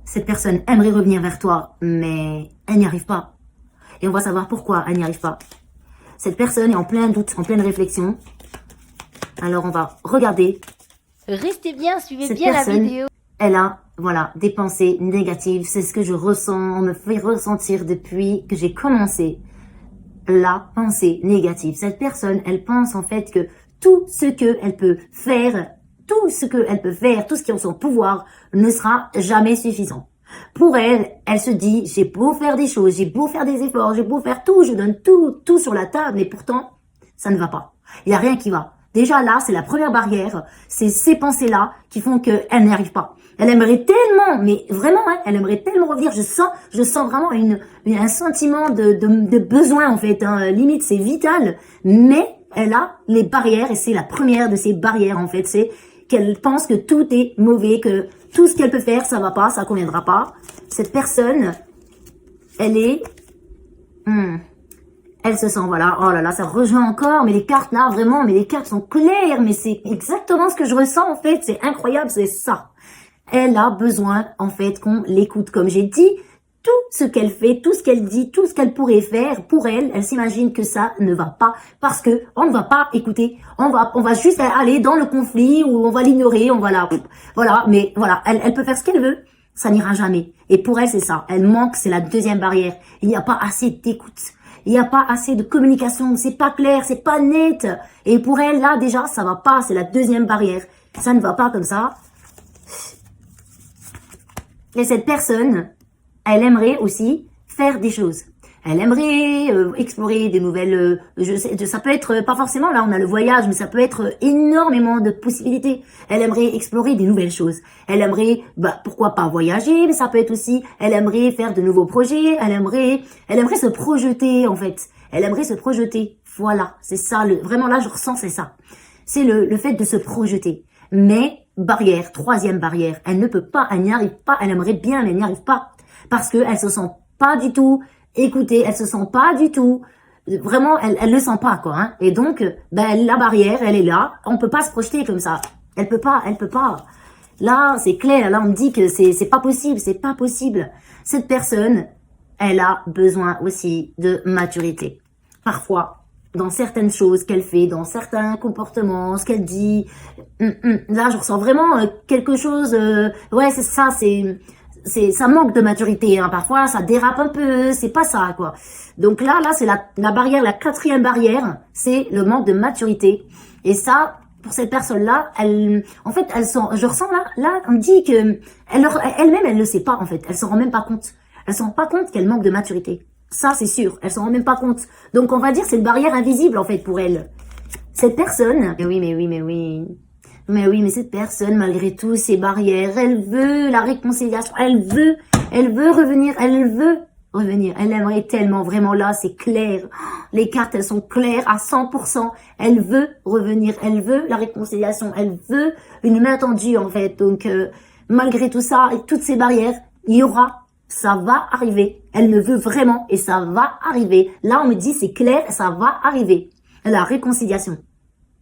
Cette personne aimerait revenir vers toi, mais elle n'y arrive pas. Et on va savoir pourquoi elle n'y arrive pas. Cette personne est en plein doute, en pleine réflexion. Alors on va regarder. Restez bien, suivez Cette bien la personne, vidéo. elle a, voilà, des pensées négatives. C'est ce que je ressens, on me fait ressentir depuis que j'ai commencé. La pensée négative. Cette personne, elle pense en fait que tout ce qu'elle peut faire, tout ce qui est en son pouvoir ne sera jamais suffisant. Pour elle, elle se dit, j'ai beau faire des choses, j'ai beau faire des efforts, j'ai beau faire tout, je donne tout sur la table, mais pourtant, ça ne va pas. Il n'y a rien qui va. Déjà là, c'est la première barrière, c'est ces pensées-là qui font qu'elle n'y arrive pas. Elle aimerait tellement, mais vraiment, hein, elle aimerait tellement revenir. Je sens vraiment un sentiment de besoin en fait. Hein. Limite, c'est vital, mais elle a les barrières et c'est la première de ces barrières en fait. C'est qu'elle pense que tout est mauvais, que tout ce qu'elle peut faire, ça va pas, ça conviendra pas. Cette personne, elle est, elle se sent, voilà, oh là là, ça rejoint encore, mais les cartes là, vraiment, mais les cartes sont claires, mais c'est exactement ce que je ressens en fait, c'est incroyable, c'est ça. Elle a besoin en fait qu'on l'écoute, comme j'ai dit, tout ce qu'elle fait, tout ce qu'elle dit, tout ce qu'elle pourrait faire, pour elle, elle s'imagine que ça ne va pas, parce que on ne va pas écouter, on va juste aller dans le conflit, ou on va l'ignorer, on va voilà, mais voilà, elle peut faire ce qu'elle veut, ça n'ira jamais. Et pour elle, c'est ça, elle manque, c'est la deuxième barrière, il n'y a pas assez d'écoute. Il n'y a pas assez de communication, c'est pas clair, c'est pas net. Et pour elle, là, déjà, ça va pas, c'est la deuxième barrière. Ça ne va pas comme ça. Et cette personne, elle aimerait aussi faire des choses. Elle aimerait explorer des nouvelles... ça peut être, pas forcément, là, on a le voyage, mais ça peut être énormément de possibilités. Elle aimerait explorer des nouvelles choses. Elle aimerait, pourquoi pas voyager, mais ça peut être aussi... Elle aimerait faire de nouveaux projets, elle aimerait se projeter, en fait. Elle aimerait se projeter. Voilà, c'est ça, vraiment là, je ressens, c'est ça. C'est le fait de se projeter. Mais, barrière, troisième barrière, elle ne peut pas, elle n'y arrive pas, elle aimerait bien, mais elle n'y arrive pas. Parce qu'elle se sent pas du tout écoutée, elle se sent pas du tout, vraiment, elle le sent pas, quoi, hein. Et donc, la barrière, elle est là, on peut pas se projeter comme ça. Elle peut pas. Là, c'est clair, là, on me dit que c'est pas possible, c'est pas possible. Cette personne, elle a besoin aussi de maturité. Parfois, dans certaines choses qu'elle fait, dans certains comportements, ce qu'elle dit, là, je ressens vraiment quelque chose, ouais, c'est ça, ça manque de maturité, hein. Parfois ça dérape un peu, c'est pas ça, quoi. Donc là c'est la barrière, la quatrième barrière, c'est le manque de maturité. Et ça, pour cette personne-là, je ressens là, on me dit que elle-même, elle le sait pas, en fait. Elle s'en rend même pas compte. Elle s'en rend pas compte qu'elle manque de maturité. Ça, c'est sûr. Elle s'en rend même pas compte. Donc on va dire, c'est une barrière invisible, en fait, pour elle. Cette personne, mais oui, mais cette personne, malgré tout ces barrières, elle veut la réconciliation, elle veut revenir, elle aimerait tellement, vraiment là, c'est clair, les cartes, elles sont claires à 100%, elle veut revenir, elle veut la réconciliation, elle veut une main tendue, en fait, donc, malgré tout ça, et toutes ces barrières, ça va arriver, elle le veut vraiment, et ça va arriver, là, on me dit, c'est clair, ça va arriver, la réconciliation.